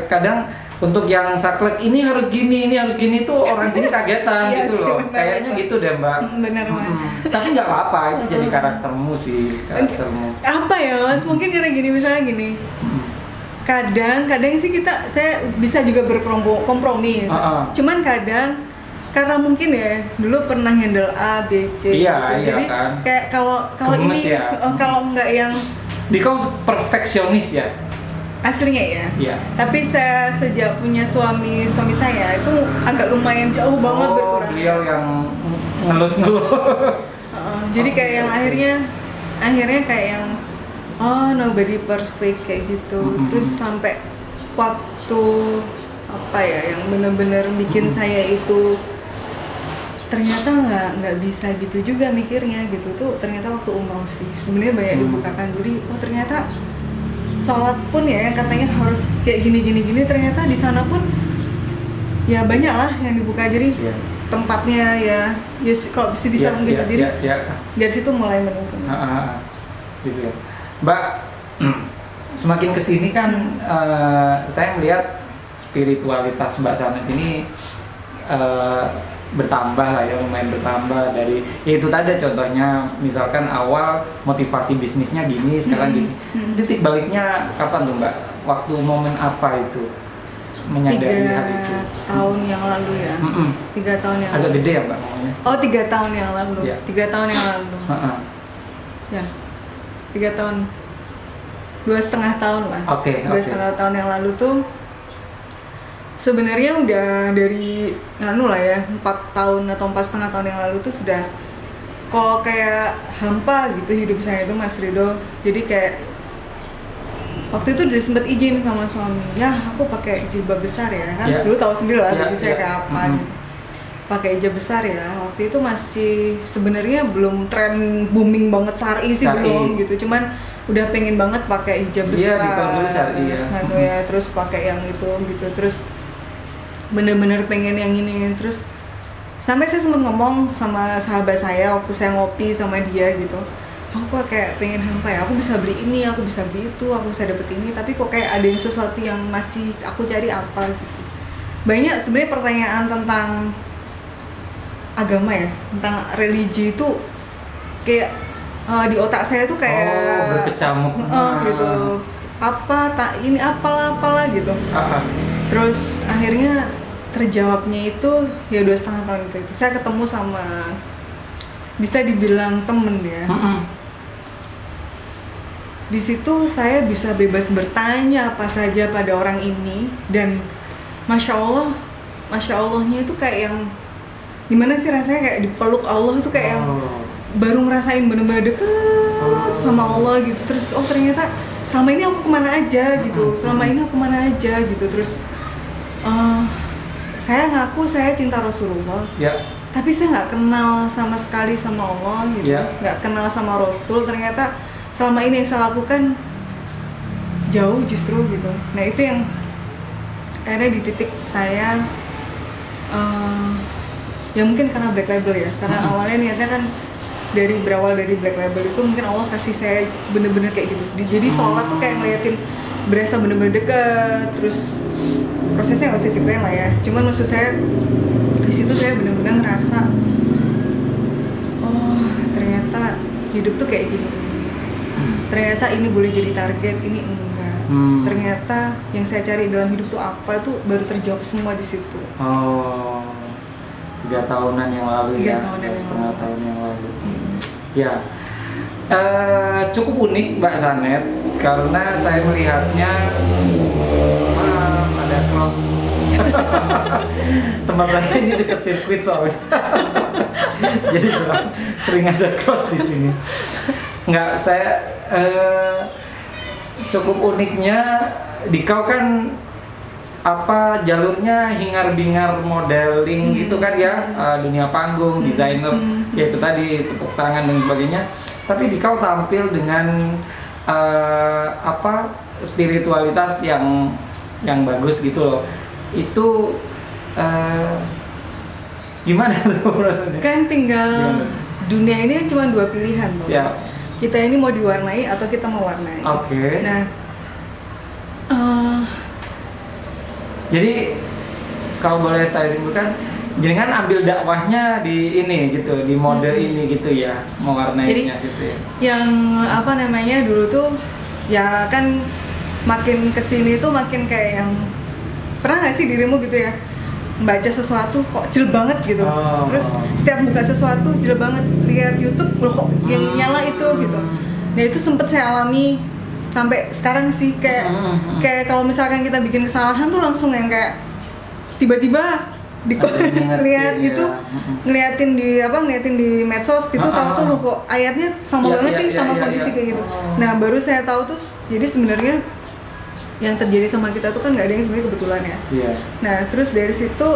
kadang untuk yang saklek ini harus gini tuh orang sini kagetan gitu loh. Kayaknya gitu deh Mbak.
Benar Mas.
Tapi nggak apa-apa, itu jadi karaktermu sih, karaktermu.
Apa ya Mas? Mungkin karena gini, misalnya gini. Kadang sih saya bisa juga berkompromi. Cuman kadang karena mungkin ya dulu pernah handle A, B, C gitu. Jadi
kan?
Kayak kalau ini ya? Kalau nggak yang
kau perfeksionis ya?
aslinya ya.
Iya.
Tapi saya sejak punya suami saya itu agak lumayan jauh banget berkurang.
Beliau yang ngelus-ngelus.
Jadi kayak yang akhirnya kayak yang nobody perfect kayak gitu. Terus sampai waktu apa ya yang benar-benar bikin saya itu ternyata nggak bisa gitu juga mikirnya gitu tuh, ternyata waktu umroh sih sebenarnya banyak dibukakan. Jadi ternyata sholat pun ya yang katanya harus kayak gini, ternyata di sana pun ya banyak lah yang dibuka. Jadi tempatnya ya kalau bisa dibilang gitu. Jadi dari situ mulai menurun.
Gitu ya, Mbak. Semakin kesini kan saya melihat spiritualitas Mbak Sanet ini bertambah lah ya, lumayan bertambah. Dari ya itu tadi contohnya, misalkan awal motivasi bisnisnya gini, sekarang gini. Titik baliknya kapan tuh Mbak? Waktu momen apa itu menyadari hal itu?
3 tahun yang lalu ya. 3 tahun yang
agak
lalu.
gede ya Mbak ngomongnya?
3 tahun yang lalu. 3 tahun yang lalu. Ya, 3 tahun, 2,5 tahun lah. 2,5 tahun yang lalu tuh sebenarnya udah dari lah ya 4 tahun atau 4,5 tahun yang lalu tuh sudah kok kayak hampa gitu hidup saya itu, Mas Rido. Jadi kayak waktu itu udah sempet izin sama suami, ya aku pakai jilbab besar ya kan, dulu tahu sendiri lah baju saya kayak apa gitu. Pakai hijab besar ya, waktu itu masih sebenarnya belum tren booming banget syar'i sih, belum gitu, cuman udah pengen banget pakai hijab besar, ya, terus pakai yang itu gitu, terus bener-bener pengen yang ini. Terus sampai saya sempat ngomong sama sahabat saya waktu saya ngopi sama dia gitu, aku kayak pengen hampa ya, aku bisa beli ini, aku bisa beli itu, aku bisa dapet ini, tapi kok kayak ada yang sesuatu yang masih aku cari apa gitu. Banyak sebenarnya pertanyaan tentang agama ya, tentang religi itu kayak di otak saya tuh kayak
berkecamuk
gitu, ini apalah gitu. Terus akhirnya terjawabnya itu ya 2,5 tahun itu saya ketemu sama, bisa dibilang temen ya. Di situ saya bisa bebas bertanya apa saja pada orang ini, dan masya Allahnya itu kayak yang gimana sih rasanya, kayak dipeluk Allah itu kayak yang baru ngerasain bener-bener deket sama Allah gitu. Terus ternyata selama ini aku kemana aja gitu, terus saya ngaku saya cinta Rasulullah, tapi saya nggak kenal sama sekali sama Allah gitu, nggak kenal sama Rasul. Ternyata selama ini yang saya lakukan jauh justru gitu. Nah itu yang akhirnya di titik saya ya mungkin karena Black Label ya, karena awalnya niatnya kan berawal dari Black Label itu mungkin Allah kasih saya bener-bener kayak gitu. Jadi sholat tuh kayak ngeliatin berasa bener-bener deket. Terus prosesnya nggak usah ceritain lah ya, cuman maksud saya di situ saya bener-bener ngerasa ternyata hidup tuh kayak gini, ternyata ini boleh jadi target, ini enggak. Ternyata yang saya cari dalam hidup tuh apa tuh baru terjawab semua di situ.
3 tahunan yang lalu ya, 2,5 tahun yang lalu. Ya, cukup unik Mbak Sanet, karena saya melihatnya ada cross. Tempat saya ini dekat sirkuit soalnya, jadi sering ada cross di sini. Enggak, saya cukup uniknya di kau kan jalurnya hingar-bingar modeling gitu kan ya, dunia panggung, desainer, ya itu tadi tepuk tangan dan sebagainya. Tapi di kau tampil dengan spiritualitas yang bagus gitu loh. Itu gimana tuh?
Kan tinggal dunia ini kan cuma 2 pilihan loh. Kita ini mau diwarnai atau kita mau warnai. Nah,
jadi kalau boleh saya simpulkan, jangan ambil dakwahnya di ini gitu, di mode ini gitu ya, mewarnainya gitu ya.
Yang dulu tuh ya kan makin kesini tuh makin kayak yang, pernah nggak sih dirimu gitu ya baca sesuatu kok jelek banget gitu, terus setiap buka sesuatu jelek banget, lihat YouTube loh kok yang nyala itu gitu. Nah itu sempet saya alami sampai sekarang sih kayak kalau misalkan kita bikin kesalahan tuh langsung yang kayak tiba-tiba lihat gitu, ngeliatin di medsos gitu, tahu tuh loh kok ayatnya sama banget nih sama kondisi kayak gitu. Nah baru saya tahu tuh jadi sebenarnya yang terjadi sama kita tuh kan nggak ada yang sebenarnya kebetulan ya. Nah terus dari situ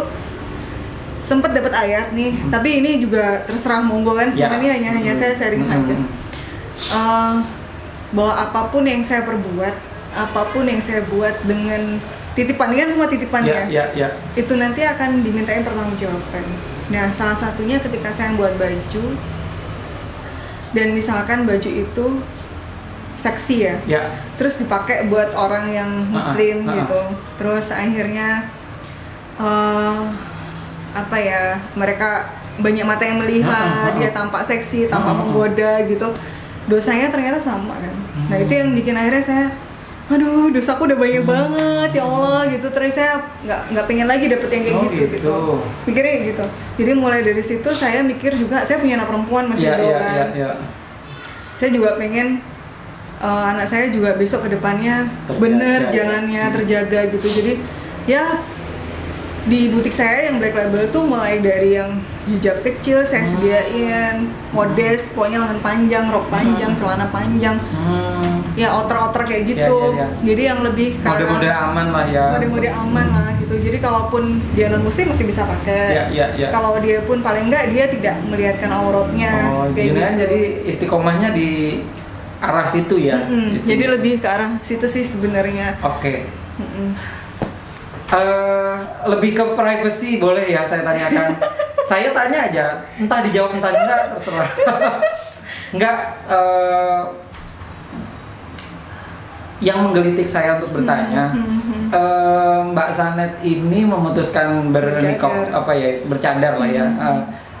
sempet dapat ayat nih, tapi ini juga terserah monggo kan, sebenarnya hanya saya sharing saja. Bahwa apapun yang saya perbuat, apapun yang saya buat dengan titipan, ini kan semua titipan itu nanti akan dimintain pertanggungjawaban. Nah salah satunya ketika saya buat baju dan misalkan baju itu seksi ya, terus dipakai buat orang yang muslim gitu, terus akhirnya mereka banyak mata yang melihat, dia tampak seksi, tampak menggoda gitu, dosanya ternyata sama kan. Nah itu yang bikin akhirnya saya, aduh dosaku udah banyak banget ya Allah gitu. Terus saya nggak pengen lagi dapet yang kayak gitu. Pikirnya gitu. Jadi mulai dari situ saya mikir juga, saya punya anak perempuan masih kan. Saya juga pengen anak saya juga besok kedepannya bener jalannya, terjaga gitu. Jadi ya di butik saya yang Black Label tuh mulai dari yang hijab kecil saya sediain, modest, pokoknya lengan panjang, rok panjang, celana panjang, ya outer kayak gitu. Jadi yang lebih
mode-mode aman lah ya.
Mode-mode aman lah gitu. Jadi kalaupun dia non muslim masih bisa pakai. Kalau dia pun paling enggak dia tidak melihatkan auratnya.
Kayak gitu. Jadi istiqomahnya di arah situ ya. Gitu.
Jadi lebih ke arah situ sih sebenarnya.
Lebih ke privacy boleh ya saya tanyakan. Saya tanya aja, entah dijawab entah enggak, terserah. Enggak, yang menggelitik saya untuk bertanya, Mbak Sanet ini memutuskan bercadar lah ya.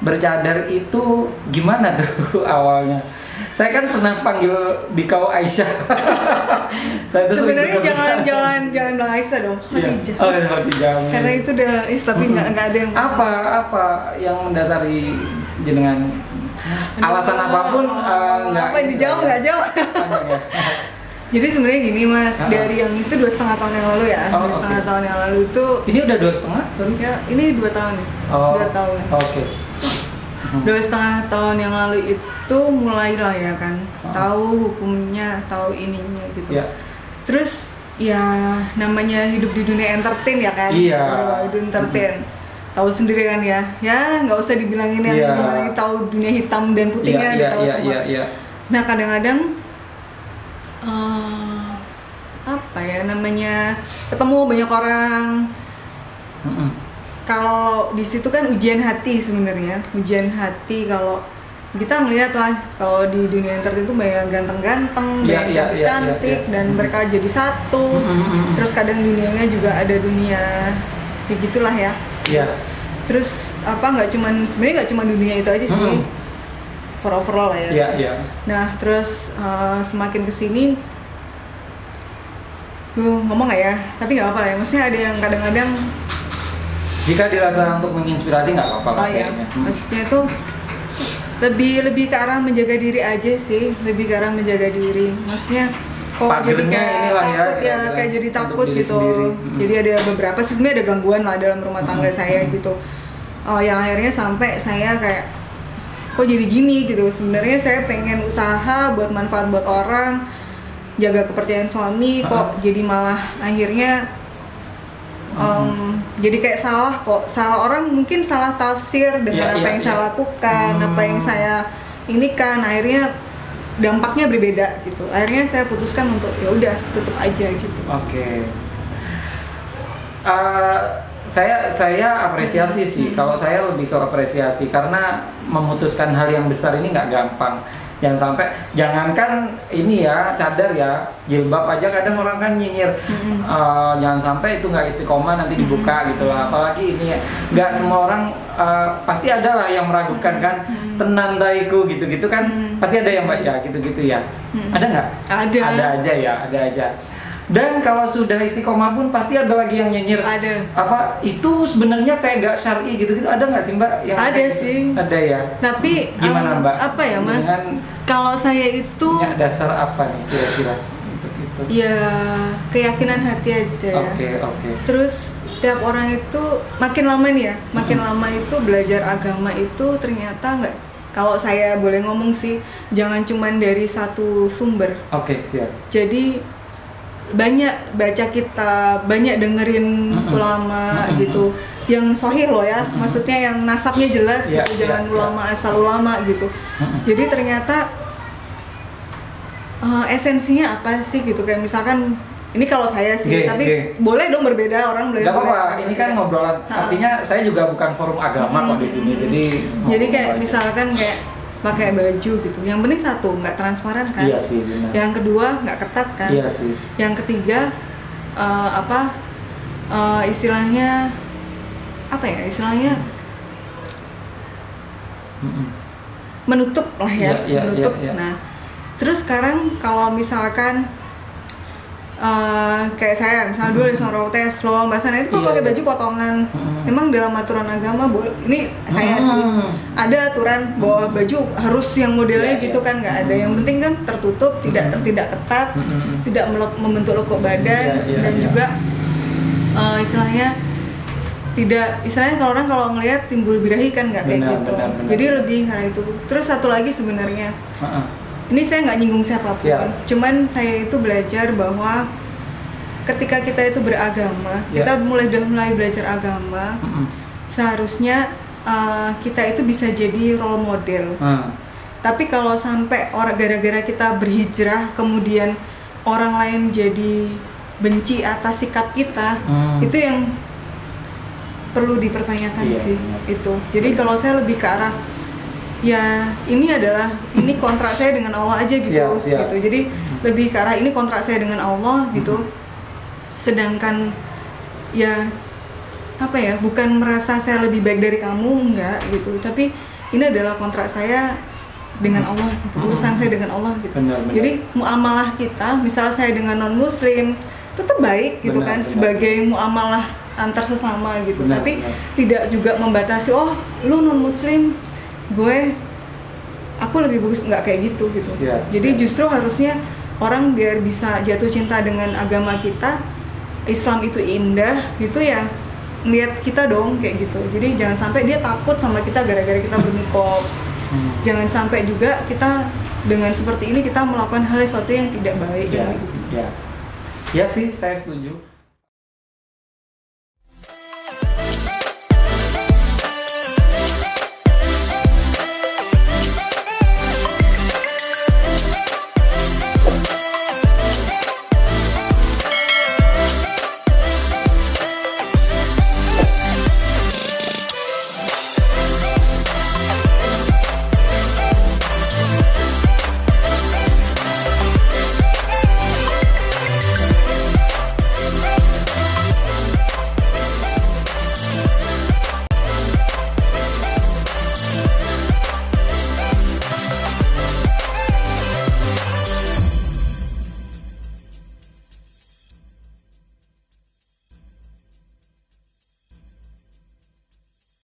Bercadar itu gimana tuh awalnya? Saya kan pernah panggil Dikau Aisyah.
Sebenarnya jangan bilang Aisyah dong, Khadijah.
Khadijah.
Karena itu udah tapi nggak ada yang
apa yang mendasari jenengan alasan apapun
apa yang dijawab nggak jawab. Jadi sebenarnya gini Mas, dari yang itu 2,5 tahun yang lalu ya, 2,5 tahun yang lalu itu.
Ini udah 2,5? Sorry.
Ya, ini 2 tahun nih. 2 tahun. 2,5 tahun yang lalu itu mulailah ya kan, tahu hukumnya, tahu ininya gitu. Terus ya namanya hidup di dunia entertain ya kan, hidup entertain. Tahu sendiri kan ya nggak usah dibilangin yang gimana, tahu dunia hitam dan putihnya, dia tahu semua. Nah kadang-kadang ketemu banyak orang. Kalau di situ kan ujian hati sebenarnya, kalau kita melihat lah kalau di dunia entertain itu banyak ganteng-ganteng, banyak cantik-cantik dan mereka jadi satu. Terus kadang dunianya juga ada dunia kayak gitulah ya. Terus sebenarnya nggak cuma dunia itu aja sih, overall lah ya. Nah terus semakin kesini, ngomong nggak ya? Tapi nggak apa lah ya. Maksudnya ada yang kadang-kadang
jika dirasa untuk menginspirasi nggak apa-apa lah.
Maksudnya itu lebih ke arah menjaga diri aja sih, lebih ke arah menjaga diri. Maksudnya kok jadi kayak takut kayak jadi takut gitu. Jadi ada beberapa sih sebenarnya ada gangguan lah dalam rumah tangga saya gitu. Yang akhirnya sampai saya kayak kok jadi gini gitu. Sebenarnya saya pengen usaha buat manfaat buat orang, jaga kepercayaan suami, kok jadi malah akhirnya jadi kayak salah orang, mungkin salah tafsir dengan apa yang saya lakukan, apa yang saya ini kan akhirnya dampaknya berbeda gitu. Akhirnya saya putuskan untuk ya udah tutup aja gitu.
Saya apresiasi sih. Kalau saya lebih ke apresiasi karena memutuskan hal yang besar ini nggak gampang. Jangankan ini ya cadar ya, jilbab aja kadang orang kan nyinyir, jangan sampai itu nggak istiqomah nanti dibuka gitu lah. Apalagi ini ya, nggak semua orang pasti ada lah yang meragukan kan, tenan daiku gitu-gitu kan, pasti ada yang ya gitu-gitu ya. Ada nggak? Ada aja. Dan kalau sudah istiqomah pun pasti ada lagi yang nyinyir.
Ada.
Apa itu sebenarnya kayak gak syar'i gitu-gitu, ada nggak sih Mbak? Yang
ada sih.
Gitu? Ada ya.
Tapi
gimana Mbak?
Apa ya Mas? Kalau saya itu
punya dasar apa nih kira-kira? itu?
Ya keyakinan hati aja ya.
Oke.
Terus setiap orang itu makin lama nih ya, makin lama itu belajar agama itu ternyata nggak, kalau saya boleh ngomong sih, jangan cuman dari satu sumber.
Oke, siap.
Jadi banyak baca kitab, banyak dengerin ulama gitu, yang sahih loh ya, maksudnya yang nasabnya jelas gitu, jangan ulama asal ulama gitu. Jadi ternyata esensinya apa sih gitu, kayak misalkan ini kalau saya sih, tapi boleh dong berbeda, orang boleh.
Gak apa-apa, ini kan ngobrolan. Artinya saya juga bukan forum agama kok di sini. Jadi
kayak misalkan kayak pakai baju gitu. Yang penting satu, nggak transparan kan.
Iya sih, benar.
Yang kedua nggak ketat kan.
Iya sih.
Yang ketiga istilahnya apa ya? Istilahnya menutup lah ya, menutup. Nah, terus sekarang kalau misalkan kayak saya misalnya dulu di Sonoro tes lo Mbak Sana itu kalau pakai baju potongan, memang dalam aturan agama ini saya sih ada aturan bahwa baju harus yang modelnya gitu kan, nggak ada, yang penting kan tertutup, tidak ketat, tidak membentuk lekuk badan, dan juga istilahnya kalau orang kalau ngelihat timbul birahi kan, nggak kayak gitu. Benar. Jadi lebih karena itu. Terus satu lagi sebenarnya ini saya nggak nyinggung siapapun, cuman saya itu belajar bahwa ketika kita itu beragama, kita mulai belajar agama, seharusnya kita itu bisa jadi role model. Tapi kalau sampai gara-gara kita berhijrah, kemudian orang lain jadi benci atas sikap kita, itu yang perlu dipertanyakan sih. Itu. Jadi kalau saya lebih ke arah ya ini kontrak saya dengan Allah aja gitu. Gitu. Jadi lebih ke arah ini kontrak saya dengan Allah gitu. Sedangkan ya apa ya, bukan merasa saya lebih baik dari kamu, enggak gitu. Tapi ini adalah kontrak saya dengan Allah gitu. Urusan saya dengan Allah gitu. Benar. Jadi muamalah kita, misalnya saya dengan non muslim tetap baik gitu kan, sebagai muamalah antar sesama gitu. Tapi tidak juga membatasi, oh lu non muslim, aku lebih bagus, nggak kayak gitu. Jadi justru harusnya orang biar bisa jatuh cinta dengan agama kita, Islam itu indah gitu ya, ngeliat kita dong kayak gitu. Jadi jangan sampai dia takut sama kita gara-gara kita berniqab. Jangan sampai juga kita dengan seperti ini kita melakukan hal sesuatu yang tidak baik.
Ya sih, saya setuju.